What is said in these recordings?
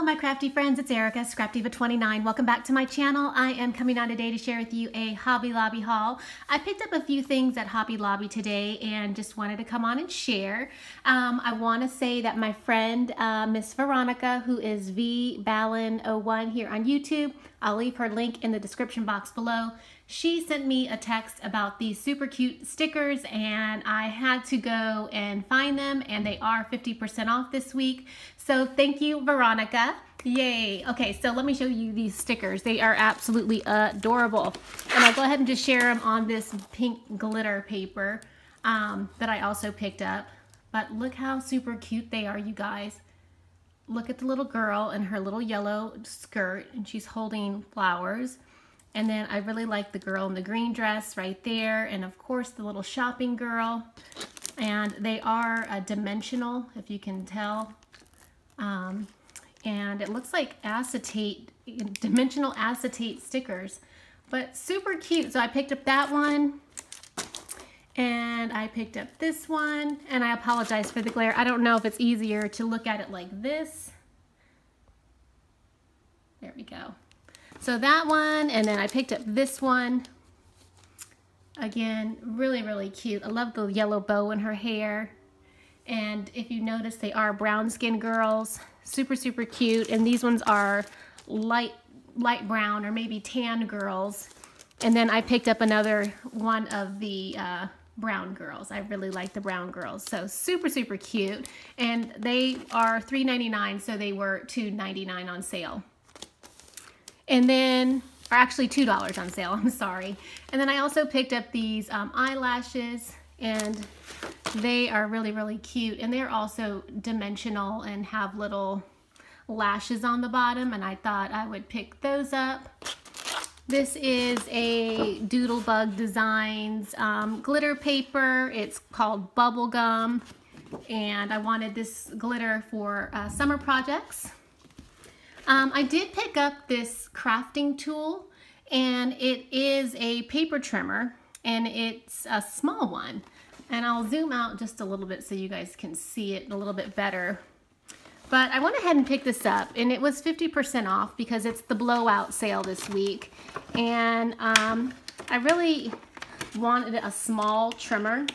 my crafty friends, it's Erica, Scrapdivatwentynine. Welcome back to my channel. I am coming on today to share with you a Hobby Lobby haul. I picked up a few things at Hobby Lobby today and just wanted to come on and share. I want to say that my friend, Miss Veronica, who is VBallon01 here on YouTube, I'll leave her link in the description box below. She sent me a text about these super cute stickers and I had to go and find them, and they are 50% off this week. So thank you, Veronica. Yay. Okay, so let me show you these stickers. They are absolutely adorable. And I'll go ahead and just share them on this pink glitter paper that I also picked up. But look how super cute they are, you guys. Look at the little girl in her little yellow skirt, and she's holding flowers. And then I really like the girl in the green dress right there, and of course the little shopping girl. And they are dimensional, if you can tell. And it looks like acetate, dimensional acetate stickers, but super cute. So I picked up that one, and I picked up this one, and I apologize for the glare. I don't know if it's easier to look at it like this. There we go. So that one, and then I picked up this one. Again, really, really cute. I love the yellow bow in her hair. And if you notice, they are brown skin girls. Super, super cute. And these ones are light brown or maybe tan girls. And then I picked up another one of the brown girls. I really like the brown girls. So super, super cute. And they are $3.99, so they were $2.99 on sale. And then, or actually $2 on sale, I'm sorry. And then I also picked up these eyelashes, and they are really, really cute. And they're also dimensional and have little lashes on the bottom, and I thought I would pick those up. This is a Doodlebug Designs glitter paper. It's called Bubblegum, and I wanted this glitter for summer projects. I did pick up this crafting tool, and it is a paper trimmer, and it's a small one. And I'll zoom out just a little bit so you guys can see it a little bit better. But I went ahead and picked this up, and it was 50% off because it's the blowout sale this week. And I really wanted a small trimmer,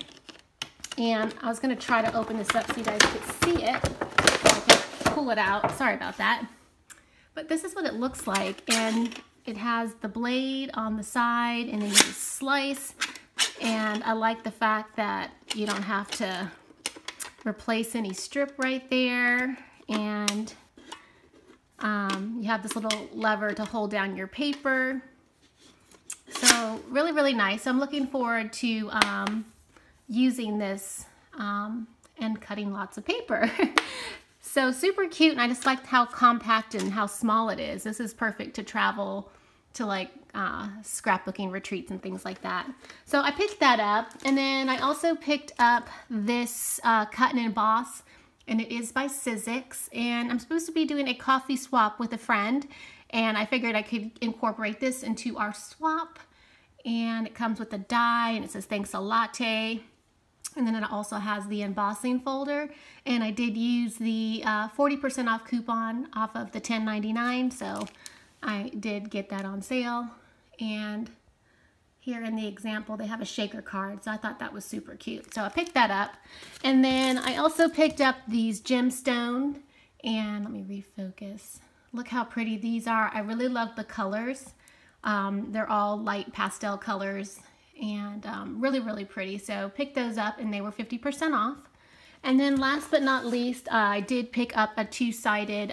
and I was going to try to open this up so you guys could see it. I can pull it out. Sorry about that. But this is what it looks like, and it has the blade on the side, and then you just slice. And I like the fact that you don't have to replace any strip right there, and you have this little lever to hold down your paper. So really, really nice. So I'm looking forward to using this and cutting lots of paper. So super cute, and I just liked how compact and how small it is. This is perfect to travel to like scrapbooking retreats and things like that. So I picked that up, and then I also picked up this Cut and Emboss, and it is by Sizzix, and I'm supposed to be doing a coffee swap with a friend, and I figured I could incorporate this into our swap. And it comes with a die, and it says thanks a latte. And then it also has the embossing folder, and I did use the 40% off coupon off of the $10.99, so I did get that on sale. And here in the example, they have a shaker card, so I thought that was super cute. So I picked that up. And then I also picked up these gemstone, and let me refocus. Look how pretty these are. I really love the colors. They're all light pastel colors, and really, really pretty. So pick those up, and they were 50% off. And then last but not least, I did pick up a two-sided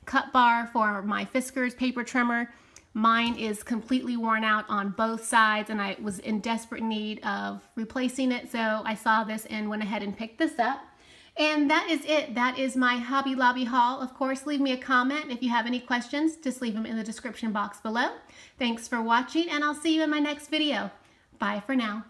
cut bar for my Fiskars paper trimmer. Mine is completely worn out on both sides, and I was in desperate need of replacing it. So I saw this and went ahead and picked this up. And that is it. That is my Hobby Lobby haul. Of course, leave me a comment. If you have any questions, just leave them in the description box below. Thanks for watching, and I'll see you in my next video. Bye for now.